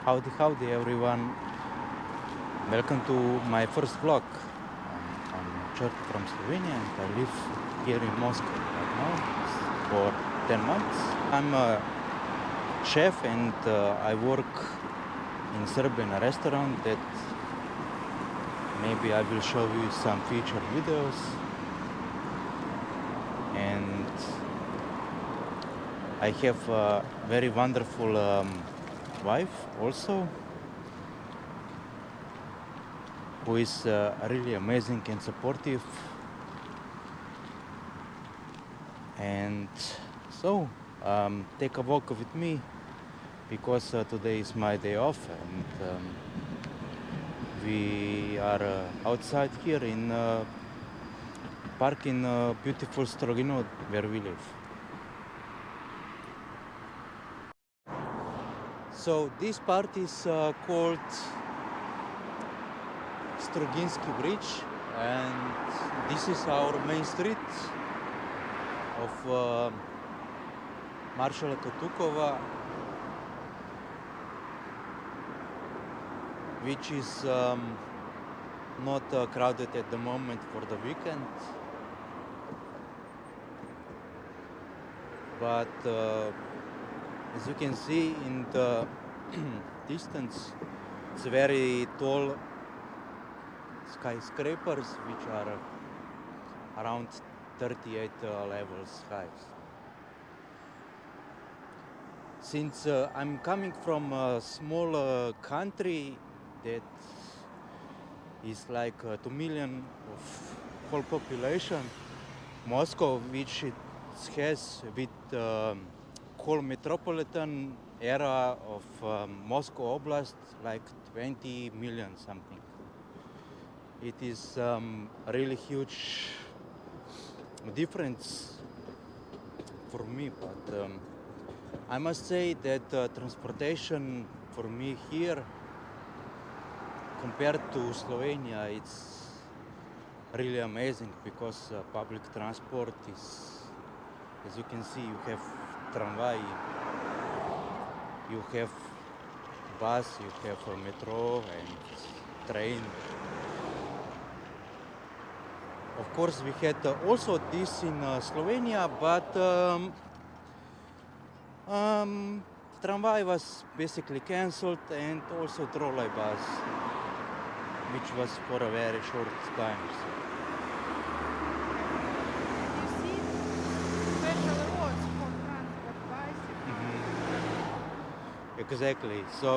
Howdy everyone. Welcome to my first vlog. I'm Church from Slovenia and I live here in Moscow right now for 10 months. I'm a chef and I work in Serbian restaurant that maybe I will show you some featured videos. And I have a very wonderful wife also, who is really amazing and supportive. And so take a walk with me because today is my day off and we are outside here in park in beautiful Strogino where we live. So this part is called Stroginsky Bridge, and this is our main street of Marshal Katukova, which is not crowded at the moment for the weekend, but as you can see in the distance, it's very tall skyscrapers which are around 38 levels high. Since I'm coming from a small country that is like 2 million of whole population, Moscow, which it has with whole metropolitan area of Moscow Oblast, like 20 million something. It is a really huge difference for me, but I must say that transportation for me here compared to Slovenia, it's really amazing because public transport is, as you can see, you have tramway, you have bus, you have a metro and train. Of course, we had also this in Slovenia, but tramway was basically cancelled, and also trolley bus, which was for a very short time. So. You see special roads for transport bicycles. Exactly. So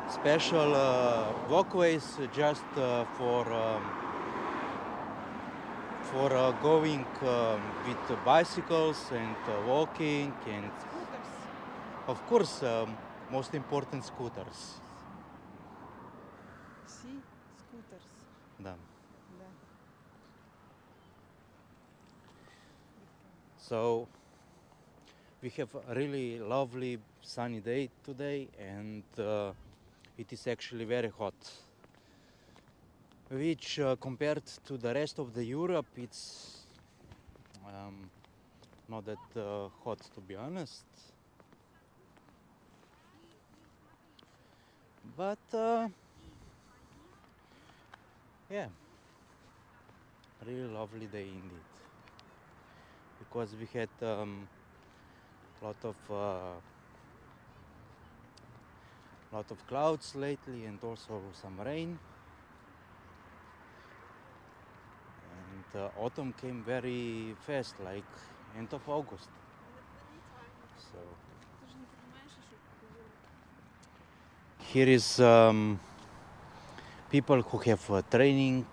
special walkways just for going with bicycles and walking and Scooters. of course most important scooters. See? Scooters. Да. Да. So we have a really lovely sunny day today, and it is actually very hot, which compared to the rest of the Europe, it's not that hot, to be honest. But yeah, really lovely day indeed, because we had lot of clouds lately and also some rain, and autumn came very fast, like end of August. So here is people who have training,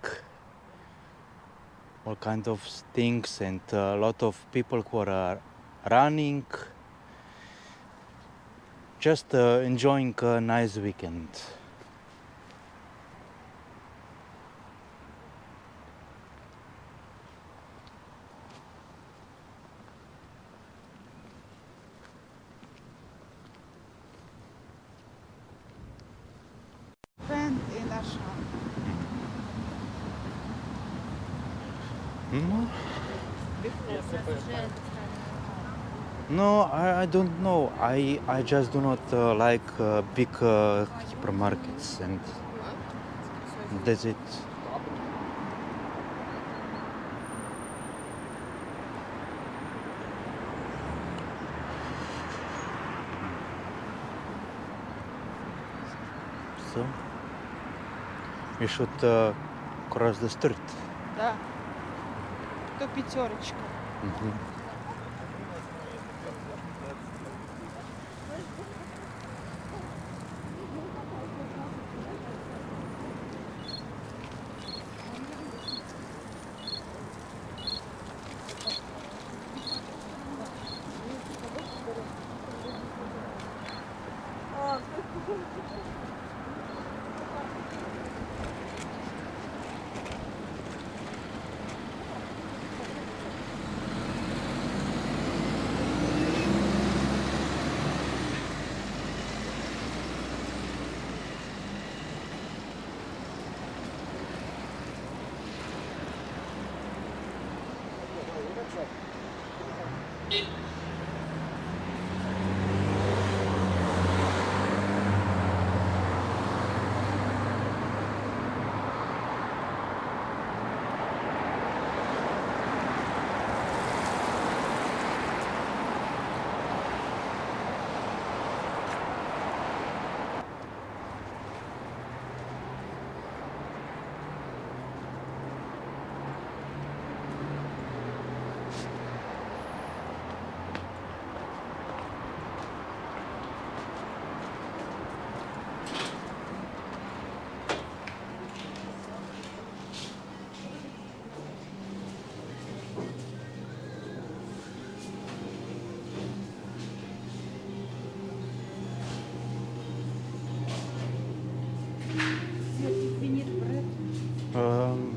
all kind of things, and a lot of people who are running, just enjoying a nice weekend. Friend in our shop. Mm-hmm. No, I don't know. I just do not like big supermarkets, and that's it. So we should cross the street. Да. То пятерочка. Mhm.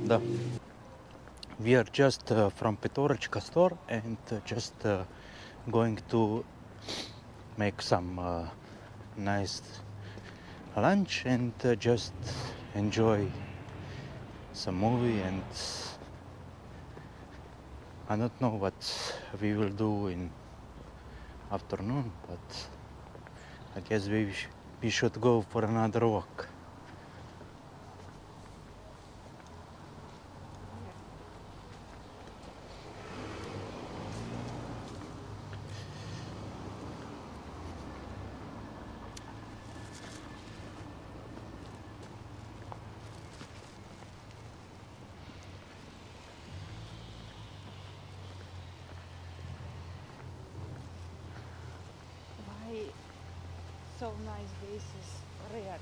Да. We are just from Petorочка store and just going to make some nice lunch and just enjoy some movie, and I don't know what we will do in afternoon, but I guess we should go for another walk. Why so nice days is rare.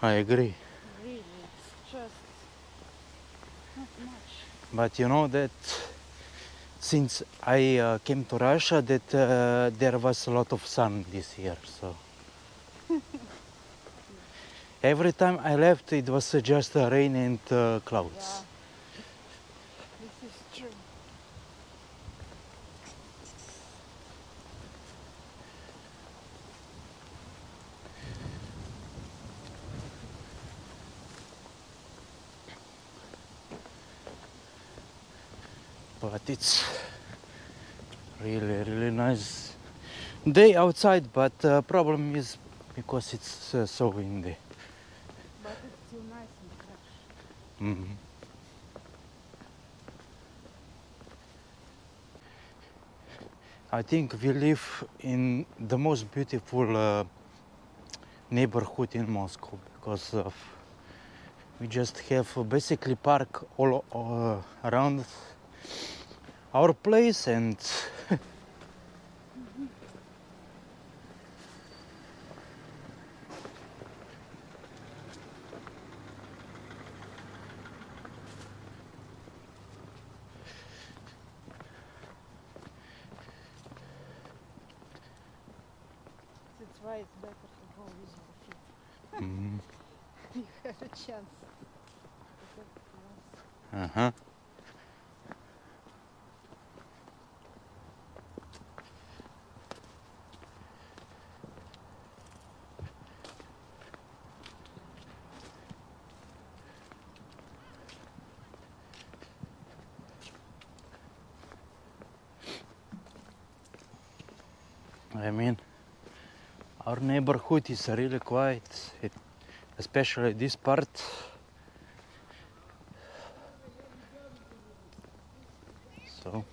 I agree, Really, it's just not much. but you know that since I came to Russia, that there was a lot of sun this year. So every time I left, it was just rain and clouds. Yeah, this is true. But it's really nice day outside. But problem is because it's so windy. But it's still nice and fresh. Mhm. I think we live in the most beautiful neighborhood in Moscow because of we just have basically park all around our place, and That's why it's better to go with your feet. Mhm. You have a chance. To have class. Uh-huh. I mean, our neighborhood is really quiet, especially this part. So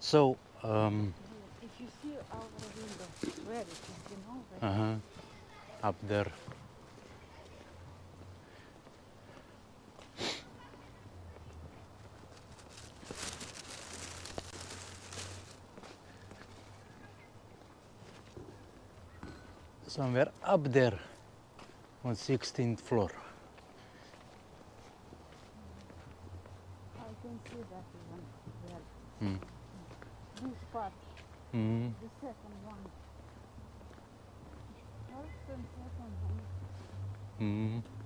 So, If you see our window, where it is, where up there. Somewhere up there on 16th floor. I can see that even there. Mm. This part, Mm. the second one. First and second one. Mm.